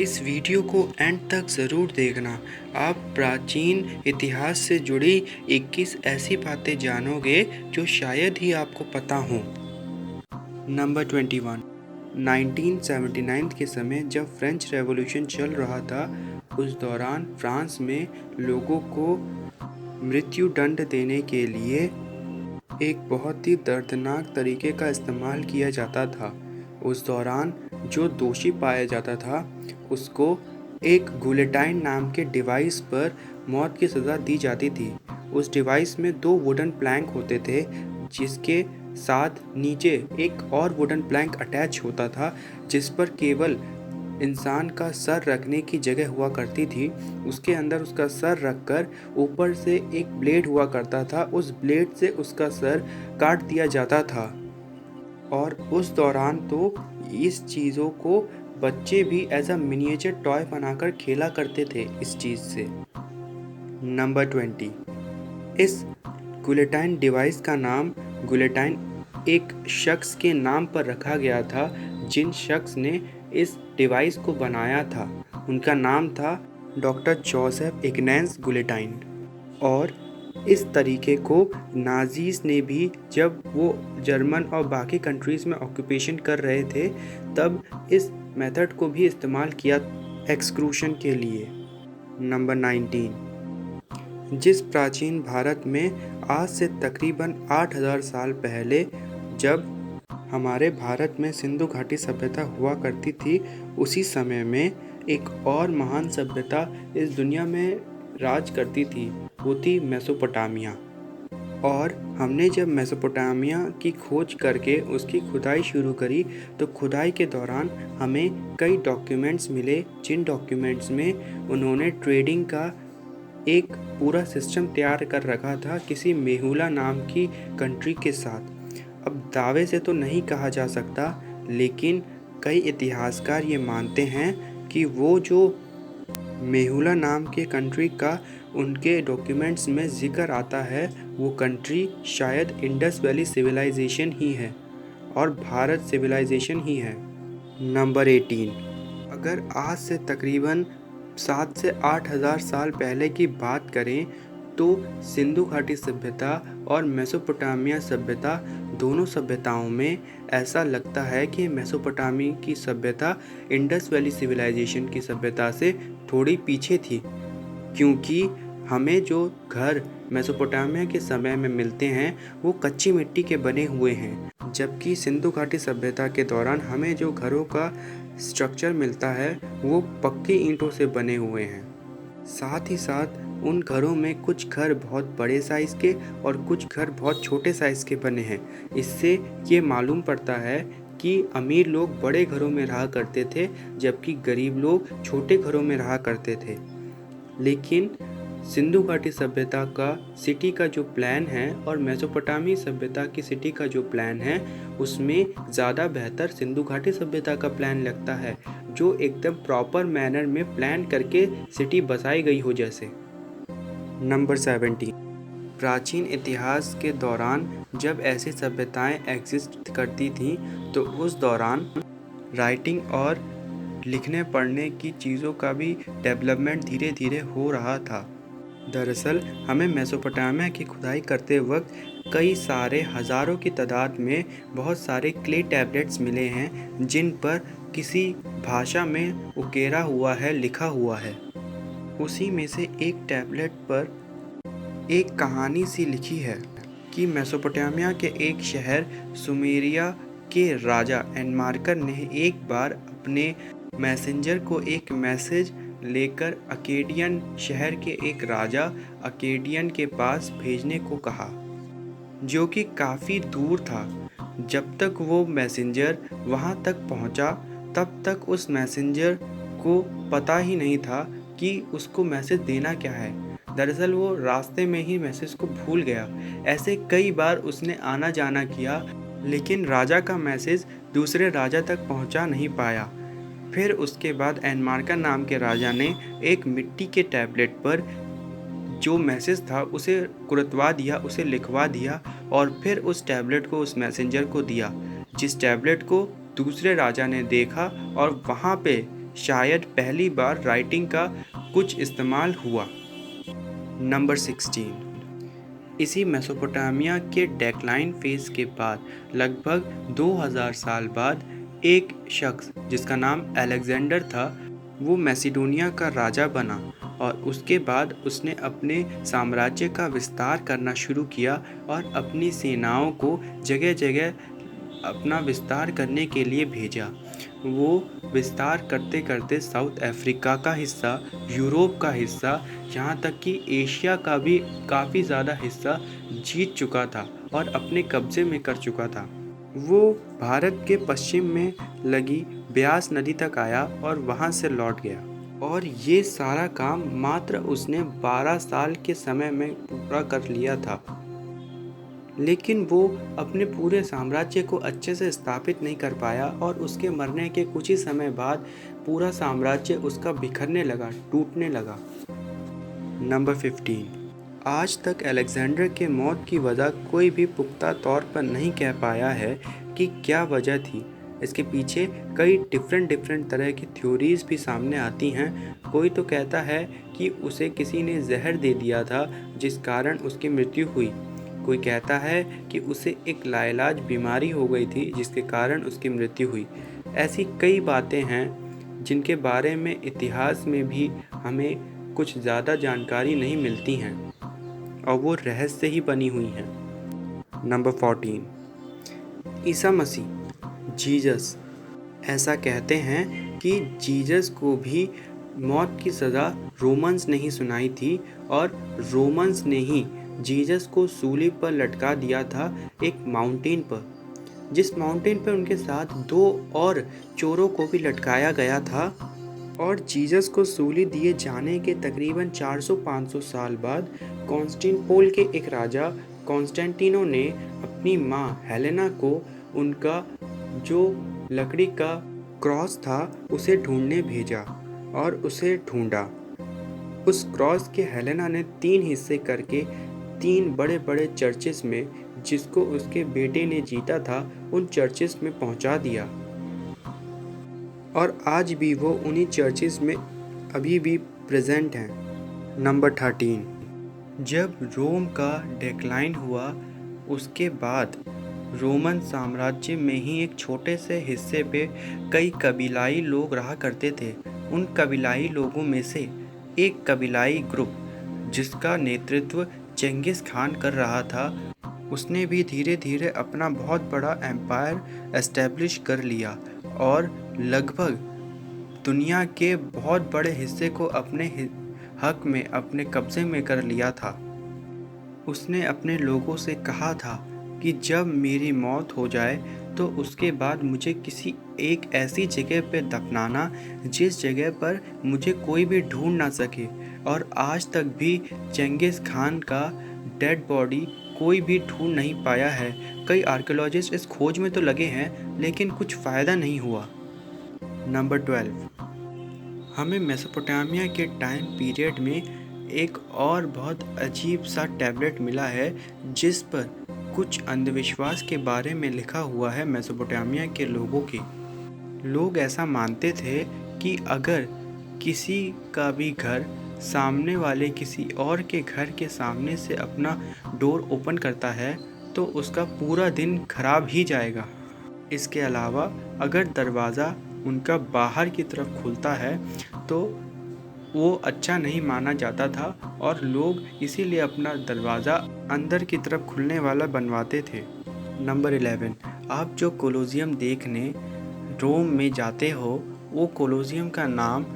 इस वीडियो को एंड तक ज़रूर देखना। आप प्राचीन इतिहास से जुड़ी 21 ऐसी बातें जानोगे जो शायद ही आपको पता हों। नंबर 21। 1979 के समय जब फ्रेंच रेवोल्यूशन चल रहा था, उस दौरान फ्रांस में लोगों को मृत्यु दंड देने के लिए एक बहुत ही दर्दनाक तरीके का इस्तेमाल किया जाता था। उस दौरान जो दोषी पाया जाता था उसको एक गुलेटाइन नाम के डिवाइस पर मौत की सज़ा दी जाती थी। उस डिवाइस में 2 वुडन प्लैंक होते थे जिसके साथ नीचे एक और वुडन प्लैंक अटैच होता था जिस पर केवल इंसान का सर रखने की जगह हुआ करती थी। उसके अंदर उसका सर रखकर ऊपर से एक ब्लेड हुआ करता था, उस ब्लेड से उसका सर काट दिया जाता था। और उस दौरान तो इस चीज़ों को बच्चे भी एज अ मिनिएचर टॉय बनाकर खेला करते थे इस चीज़ से। नंबर 20। इस गुलेटाइन डिवाइस का नाम गुलेटाइन एक शख्स के नाम पर रखा गया था जिन शख्स ने इस डिवाइस को बनाया था। उनका नाम था डॉक्टर जोसेफ इग्नेस गुलेटाइन। और इस तरीके को नाजीज़ ने भी जब वो जर्मन और बाकी कंट्रीज़ में ऑक्यूपेशन कर रहे थे तब इस मेथड को भी इस्तेमाल किया एक्सक्रूशन के लिए। नंबर 19। जिस प्राचीन भारत में आज से तकरीबन 8000 साल पहले जब हमारे भारत में सिंधु घाटी सभ्यता हुआ करती थी, उसी समय में एक और महान सभ्यता इस दुनिया में राज करती थी, वो थी मेसोपोटामिया। और हमने जब मेसोपोटामिया की खोज करके उसकी खुदाई शुरू करी तो खुदाई के दौरान हमें कई डॉक्यूमेंट्स मिले जिन डॉक्यूमेंट्स में उन्होंने ट्रेडिंग का एक पूरा सिस्टम तैयार कर रखा था किसी मेहुला नाम की कंट्री के साथ। अब दावे से तो नहीं कहा जा सकता, लेकिन कई इतिहासकार ये मानते हैं कि वो जो मेहुला नाम के कंट्री का उनके डॉक्यूमेंट्स में जिक्र आता है वो कंट्री शायद इंडस वैली सिविलाइजेशन ही है और भारत सिविलाइजेशन ही है। नंबर 18। अगर आज से तकरीबन 7 से 8000 साल पहले की बात करें तो सिंधु घाटी सभ्यता और मेसोपोटामिया सभ्यता दोनों सभ्यताओं में ऐसा लगता है कि मेसोपोटामी की सभ्यता इंडस वैली सिविलाइजेशन की सभ्यता से थोड़ी पीछे थी, क्योंकि हमें जो घर मेसोपोटामिया के समय में मिलते हैं वो कच्ची मिट्टी के बने हुए हैं, जबकि सिंधु घाटी सभ्यता के दौरान हमें जो घरों का स्ट्रक्चर मिलता है वो पक्की ईंटों से बने हुए हैं। साथ ही साथ उन घरों में कुछ घर बहुत बड़े साइज़ के और कुछ घर बहुत छोटे साइज़ के बने हैं। इससे ये मालूम पड़ता है कि अमीर लोग बड़े घरों में रहा करते थे जबकि गरीब लोग छोटे घरों में रहा करते थे। लेकिन सिंधु घाटी सभ्यता का सिटी का जो प्लान है और मेसोपोटामी सभ्यता की सिटी का जो प्लान है उसमें ज़्यादा बेहतर सिंधु घाटी सभ्यता का प्लान लगता है, जो एकदम प्रॉपर मैनर में प्लान करके सिटी बसाई गई हो जैसे। नंबर 17। प्राचीन इतिहास के दौरान जब ऐसी सभ्यताएं एग्जिस्ट करती थीं तो उस दौरान राइटिंग और लिखने पढ़ने की चीज़ों का भी डेवलपमेंट धीरे धीरे हो रहा था। दरअसल हमें मेसोपोटामिया की खुदाई करते वक्त कई सारे हज़ारों की तादाद में बहुत सारे क्ले टैबलेट्स मिले हैं जिन पर किसी भाषा में उकेरा हुआ है, लिखा हुआ है। उसी में से एक टैबलेट पर एक कहानी सी लिखी है कि मेसोपोटामिया के एक शहर सुमेरिया के राजा एनमार्कर ने एक बार अपने मैसेंजर को एक मैसेज लेकर अकेडियन शहर के एक राजा अकेडियन के पास भेजने को कहा, जो कि काफ़ी दूर था। जब तक वो मैसेंजर वहाँ तक पहुँचा तब तक उस मैसेंजर को पता ही नहीं था कि उसको मैसेज देना क्या है। दरअसल वो रास्ते में ही मैसेज को भूल गया। ऐसे कई बार उसने आना जाना किया लेकिन राजा का मैसेज दूसरे राजा तक पहुँचा नहीं पाया। फिर उसके बाद एनमार्कर नाम के राजा ने एक मिट्टी के टैबलेट पर जो मैसेज था उसे कुरतवा दिया, उसे लिखवा दिया और फिर उस टैबलेट को उस मैसेंजर को दिया, जिस टैबलेट को दूसरे राजा ने देखा और वहाँ पे शायद पहली बार राइटिंग का कुछ इस्तेमाल हुआ। नंबर 16, इसी मेसोपोटामिया के डेक्लाइन फेज के बाद लगभग 2000 साल बाद एक शख्स जिसका नाम अलेक्जेंडर था, वो मैसिडोनिया का राजा बना और उसके बाद उसने अपने साम्राज्य का विस्तार करना शुरू किया और अपनी सेनाओं को जगह जगह अपना विस्तार करने के लिए भेजा। वो विस्तार करते करते साउथ अफ्रीका का हिस्सा, यूरोप का हिस्सा, यहाँ तक कि एशिया का भी काफ़ी ज़्यादा हिस्सा जीत चुका था और अपने कब्जे में कर चुका था। वो भारत के पश्चिम में लगी ब्यास नदी तक आया और वहाँ से लौट गया और ये सारा काम मात्र उसने 12 साल के समय में पूरा कर लिया था। लेकिन वो अपने पूरे साम्राज्य को अच्छे से स्थापित नहीं कर पाया और उसके मरने के कुछ ही समय बाद पूरा साम्राज्य उसका बिखरने लगा, टूटने लगा। नंबर 15, आज तक अलेक्जेंडर के मौत की वजह कोई भी पुख्ता तौर पर नहीं कह पाया है कि क्या वजह थी। इसके पीछे कई डिफरेंट तरह की थ्योरीज भी सामने आती हैं। कोई तो कहता है कि उसे किसी ने जहर दे दिया था जिस कारण उसकी मृत्यु हुई। कोई कहता है कि उसे एक लाइलाज बीमारी हो गई थी जिसके कारण उसकी मृत्यु हुई। ऐसी कई बातें हैं जिनके बारे में इतिहास में भी हमें कुछ ज़्यादा जानकारी नहीं मिलती हैं और वो रहस्य ही बनी हुई हैं। Number 14, Isa Masih, Jesus. ऐसा कहते हैं कि जीसस को भी मौत की सज़ा रोमन्स ने ही सुनाई थी और रोमन्स ने ही जीसस को सूली पर लटका दिया था एक माउंटेन पर, जिस माउंटेन पर उनके साथ 2 और चोरों को भी लटकाया गया था। और जीसस को सूली दिए जाने के तकरीबन 400-500 साल बाद कॉन्स्टेंटिनोपल के एक राजा कॉन्स्टेंटिनो ने अपनी माँ हेलेना को उनका जो लकड़ी का क्रॉस था उसे ढूंढने भेजा और उसे ढूंढा। उस क्रॉस के हेलेना ने 3 हिस्से करके 3 बड़े बड़े चर्चेस में, जिसको उसके बेटे ने जीता था, उन चर्चेस में पहुंचा दिया और आज भी वो उन्हीं चर्चेस में अभी भी प्रेजेंट हैं। नंबर 13, जब रोम का डिक्लाइन हुआ उसके बाद रोमन साम्राज्य में ही एक छोटे से हिस्से पे कई कबीलाई लोग रहा करते थे। उन कबीलाई लोगों में से एक कबीलाई ग्रुप जिसका नेतृत्व चंगेज़ खान कर रहा था, उसने भी धीरे धीरे अपना बहुत बड़ा एम्पायर एस्टेब्लिश कर लिया और लगभग दुनिया के बहुत बड़े हिस्से को अपने हक में, अपने कब्जे में कर लिया था। उसने अपने लोगों से कहा था कि जब मेरी मौत हो जाए तो उसके बाद मुझे किसी एक ऐसी जगह पे दफनाना जिस जगह पर मुझे कोई भी ढूंढ ना सके। और आज तक भी चंगेज़ खान का डेड बॉडी कोई भी ढूंढ नहीं पाया है। कई आर्कियोलॉजिस्ट इस खोज में तो लगे हैं लेकिन कुछ फ़ायदा नहीं हुआ। नंबर 12, हमें मेसोपोटामिया के टाइम पीरियड में एक और बहुत अजीब सा टैबलेट मिला है जिस पर कुछ अंधविश्वास के बारे में लिखा हुआ है। मेसोपोटामिया के लोग ऐसा मानते थे कि अगर किसी का भी घर सामने वाले किसी और के घर के सामने से अपना डोर ओपन करता है तो उसका पूरा दिन खराब ही जाएगा। इसके अलावा अगर दरवाज़ा उनका बाहर की तरफ खुलता है तो वो अच्छा नहीं माना जाता था और लोग इसीलिए अपना दरवाज़ा अंदर की तरफ खुलने वाला बनवाते थे। नंबर 11, आप जो कोलोसियम देखने रोम में जाते हो, वो कोलोसियम का नाम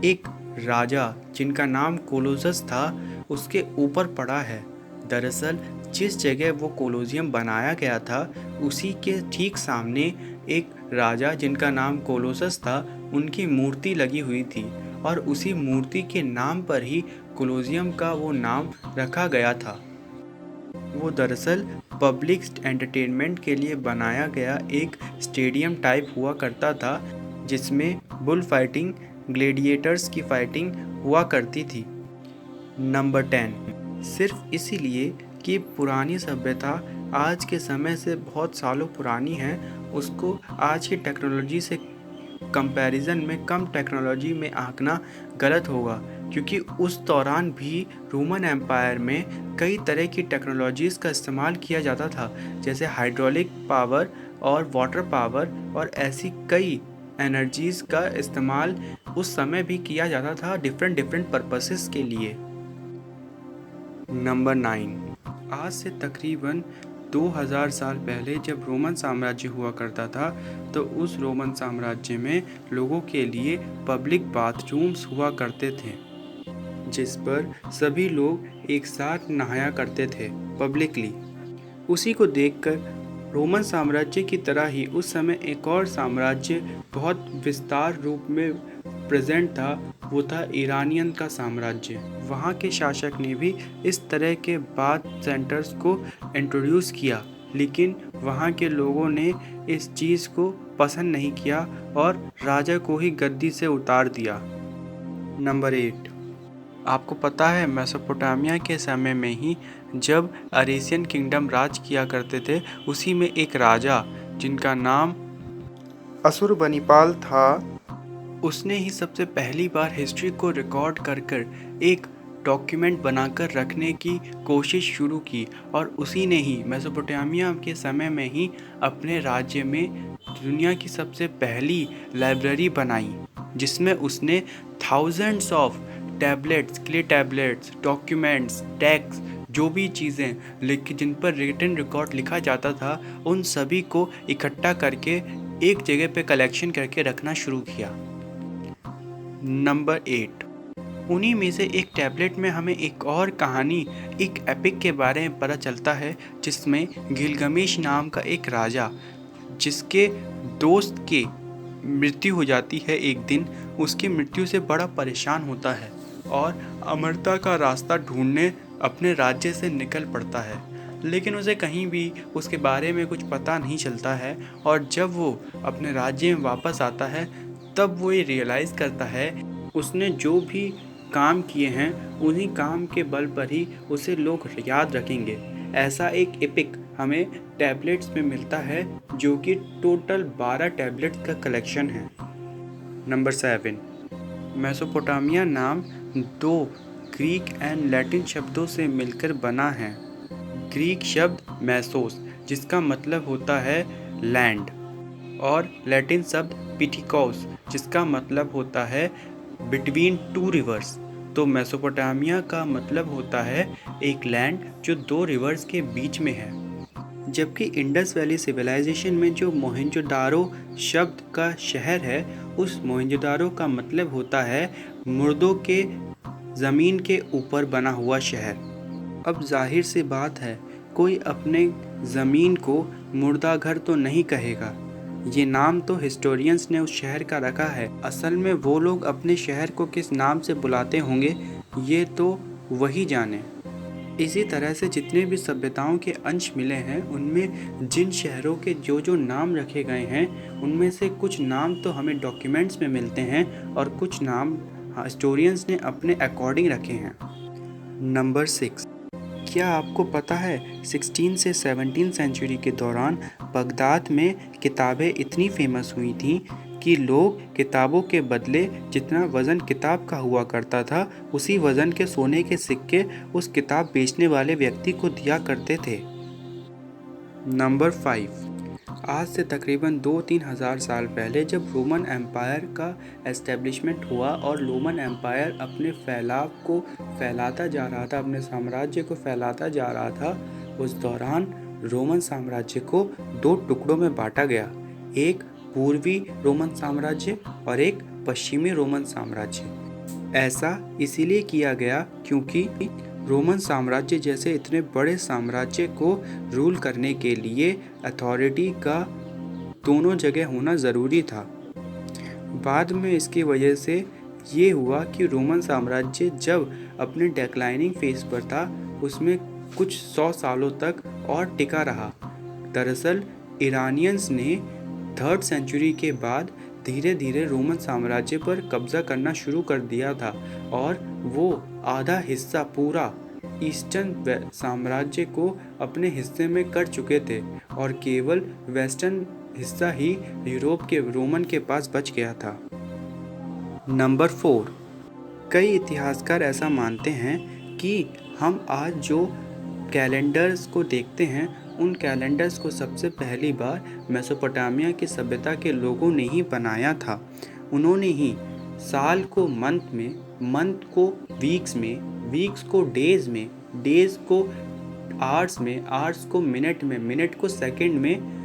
एक राजा जिनका नाम कोलोसस था उसके ऊपर पड़ा है। दरअसल जिस जगह वो कोलोसियम बनाया गया था उसी के ठीक सामने एक राजा जिनका नाम कोलोसस था, उनकी मूर्ति लगी हुई थी और उसी मूर्ति के नाम पर ही कोलोसियम का वो नाम रखा गया था। वो दरअसल पब्लिक एंटरटेनमेंट के लिए बनाया गया एक स्टेडियम टाइप हुआ करता था जिसमें बुल फाइटिंग, ग्लेडिएटर्स की फाइटिंग हुआ करती थी। नंबर 10, सिर्फ इसीलिए कि पुरानी सभ्यता आज के समय से बहुत सालों पुरानी है, उसको आज की टेक्नोलॉजी से कंपैरिजन में कम टेक्नोलॉजी में आंकना गलत होगा, क्योंकि उस दौरान भी रोमन एम्पायर में कई तरह की टेक्नोलॉजीज़ का इस्तेमाल किया जाता था, जैसे हाइड्रोलिक पावर और वाटर पावर, और ऐसी कई एनर्जीज़ का इस्तेमाल उस समय भी किया जाता था डिफरेंट पर्पसेस के लिए। नंबर 9, आज से तकरीबन 2000 साल पहले जब रोमन साम्राज्य हुआ करता था, तो उस रोमन साम्राज्य में लोगों के लिए पब्लिक बाथरूम्स हुआ करते थे, जिस पर सभी लोग एक साथ नहाया करते थे पब्लिकली। उसी को देखकर रोमन साम्राज्य की तरह ही उस समय एक और साम्राज्य बहुत विस्तार रूप में प्रेजेंट था, वो था ईरानियन का साम्राज्य। वहाँ के शासक ने भी इस तरह के बाथ सेंटर्स को इंट्रोड्यूस किया, लेकिन वहाँ के लोगों ने इस चीज़ को पसंद नहीं किया और राजा को ही गद्दी से उतार दिया। नंबर 8, आपको पता है मेसोपोटामिया के समय में ही जब अरेसियन किंगडम राज किया करते थे, उसी में एक राजा जिनका नाम असुरबनिपाल था, उसने ही सबसे पहली बार हिस्ट्री को रिकॉर्ड कर एक डॉक्यूमेंट बनाकर रखने की कोशिश शुरू की, और उसी ने ही मेसोपोटामिया के समय में ही अपने राज्य में दुनिया की सबसे पहली लाइब्रेरी बनाई, जिसमें उसने thousands of tablets, clay tablets, documents, text, जो भी चीज़ें लिखी जिन पर रिटन रिकॉर्ड लिखा जाता था, उन सभी को इकट्ठा करके एक जगह पे कलेक्शन करके रखना शुरू किया। नंबर 8, उन्हीं में से एक टैबलेट में हमें एक और कहानी, एक एपिक के बारे में पता चलता है, जिसमें गिलगमेश नाम का एक राजा, जिसके दोस्त की मृत्यु हो जाती है एक दिन, उसकी मृत्यु से बड़ा परेशान होता है और अमरता का रास्ता ढूंढने अपने राज्य से निकल पड़ता है, लेकिन उसे कहीं भी उसके बारे में कुछ पता नहीं चलता है। और जब वो अपने राज्य में वापस आता है, तब वो ये रियलाइज़ करता है उसने जो भी काम किए हैं, उन्हीं काम के बल पर ही उसे लोग याद रखेंगे। ऐसा एक एपिक हमें टैबलेट्स में मिलता है, जो कि टोटल 12 टैबलेट्स का कलेक्शन है। नंबर 7, मेसोपोटामिया नाम 2 ग्रीक एंड लैटिन शब्दों से मिलकर बना है। ग्रीक शब्द मैसोस, जिसका मतलब होता है लैंड, और लैटिन शब्द पिथिकॉस, जिसका मतलब होता है बिटवीन टू रिवर्स। तो मेसोपोटामिया का मतलब होता है एक लैंड जो 2 रिवर्स के बीच में है। जबकि इंडस वैली सिविलाइजेशन में जो मोहेंजोदारो शब्द का शहर है, उस मोहेंजोदारो का मतलब होता है मुर्दों के ज़मीन के ऊपर बना हुआ शहर। अब जाहिर सी बात है, कोई अपने ज़मीन को मुर्दा घर तो नहीं कहेगा। ये नाम तो हिस्टोरियंस ने उस शहर का रखा है, असल में वो लोग अपने शहर को किस नाम से बुलाते होंगे, ये तो वही जाने। इसी तरह से जितने भी सभ्यताओं के अंश मिले हैं, उनमें जिन शहरों के जो जो नाम रखे गए हैं, उनमें से कुछ नाम तो हमें डॉक्यूमेंट्स में मिलते हैं और कुछ नाम हिस्टोरियंस ने अपने अकॉर्डिंग रखे हैं। नंबर 6, क्या आपको पता है 16 से 17 सेंचुरी के दौरान बगदाद में किताबें इतनी फेमस हुई थीं कि लोग किताबों के बदले जितना वज़न किताब का हुआ करता था, उसी वज़न के सोने के सिक्के उस किताब बेचने वाले व्यक्ति को दिया करते थे। नंबर 5, आज से तकरीबन 2-3 हज़ार साल पहले जब रोमन एम्पायर का एस्टेब्लिशमेंट हुआ और रोमन एम्पायर अपने फैलाव को फैलाता जा रहा था, अपने साम्राज्य को फैलाता जा रहा था, उस दौरान रोमन साम्राज्य को 2 टुकड़ों में बांटा गया, एक पूर्वी रोमन साम्राज्य और एक पश्चिमी रोमन साम्राज्य। ऐसा इसीलिए किया गया क्योंकि रोमन साम्राज्य जैसे इतने बड़े साम्राज्य को रूल करने के लिए अथॉरिटी का दोनों जगह होना ज़रूरी था। बाद में इसकी वजह से ये हुआ कि रोमन साम्राज्य जब अपने डेक्लाइनिंग फेज पर था, उसमें कुछ 100 सालों तक और टिका रहा। दरअसल ईरानियंस ने 3rd सेंचुरी के बाद धीरे धीरे रोमन साम्राज्य पर कब्जा करना शुरू कर दिया था और वो आधा हिस्सा पूरा ईस्टर्न साम्राज्य को अपने हिस्से में कर चुके थे और केवल वेस्टर्न हिस्सा ही यूरोप के रोमन के पास बच गया था। नंबर 4, कई इतिहासकार ऐसा मानते हैं कि हम आज जो कैलेंडर्स को देखते हैं उन कैलेंडर्स को सबसे पहली बार मेसोपोटामिया की सभ्यता के लोगों ने ही बनाया था। उन्होंने ही साल को मंथ में, मंथ को वीक्स में, वीक्स को डेज में, डेज को आवर्स में, आवर्स को मिनट में, मिनट को सेकंड में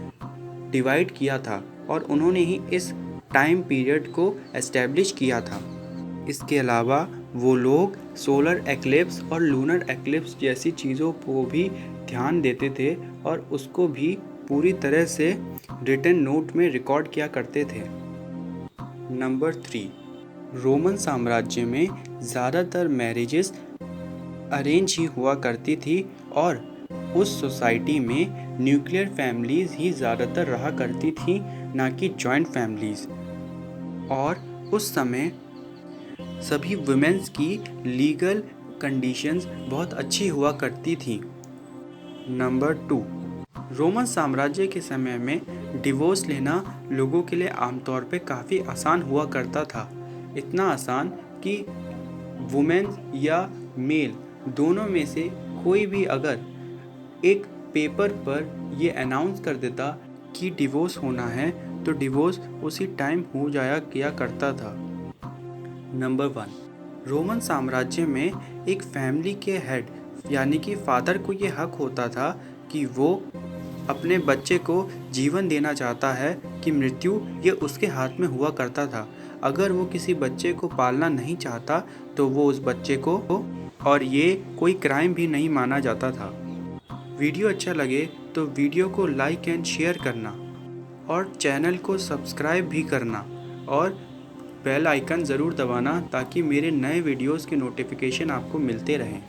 डिवाइड किया था और उन्होंने ही इस टाइम पीरियड को एस्टेब्लिश किया था। इसके अलावा वो लोग सोलर एक्लिप्स और लूनर एक्लिप्स जैसी चीज़ों को भी ध्यान देते थे और उसको भी पूरी तरह से रिटन नोट में रिकॉर्ड किया करते थे। नंबर 3, रोमन साम्राज्य में ज़्यादातर मैरिजेस अरेंज ही हुआ करती थी और उस सोसाइटी में न्यूक्लियर फैमिलीज़ ही ज़्यादातर रहा करती थी, ना कि जॉइंट फैमिलीज़। और उस समय सभी वुमेन्स की लीगल कंडीशंस बहुत अच्छी हुआ करती थी। नंबर 2, रोमन साम्राज्य के समय में डिवोर्स लेना लोगों के लिए आमतौर पे काफ़ी आसान हुआ करता था। इतना आसान कि वुमेन या मेल दोनों में से कोई भी अगर एक पेपर पर ये अनाउंस कर देता कि डिवोर्स होना है तो डिवोर्स उसी टाइम हो जाया किया करता था। नंबर 1, रोमन साम्राज्य में एक फैमिली के हेड यानी कि फादर को ये हक होता था कि वो अपने बच्चे को जीवन देना चाहता है कि मृत्यु ये उसके हाथ में हुआ करता था। अगर वो किसी बच्चे को पालना नहीं चाहता तो वो उस बच्चे को, और ये कोई क्राइम भी नहीं माना जाता था। वीडियो अच्छा लगे तो वीडियो को लाइक एंड शेयर करना और चैनल को सब्सक्राइब भी करना और बेल आइकन ज़रूर दबाना ताकि मेरे नए वीडियोस के नोटिफिकेशन आपको मिलते रहें।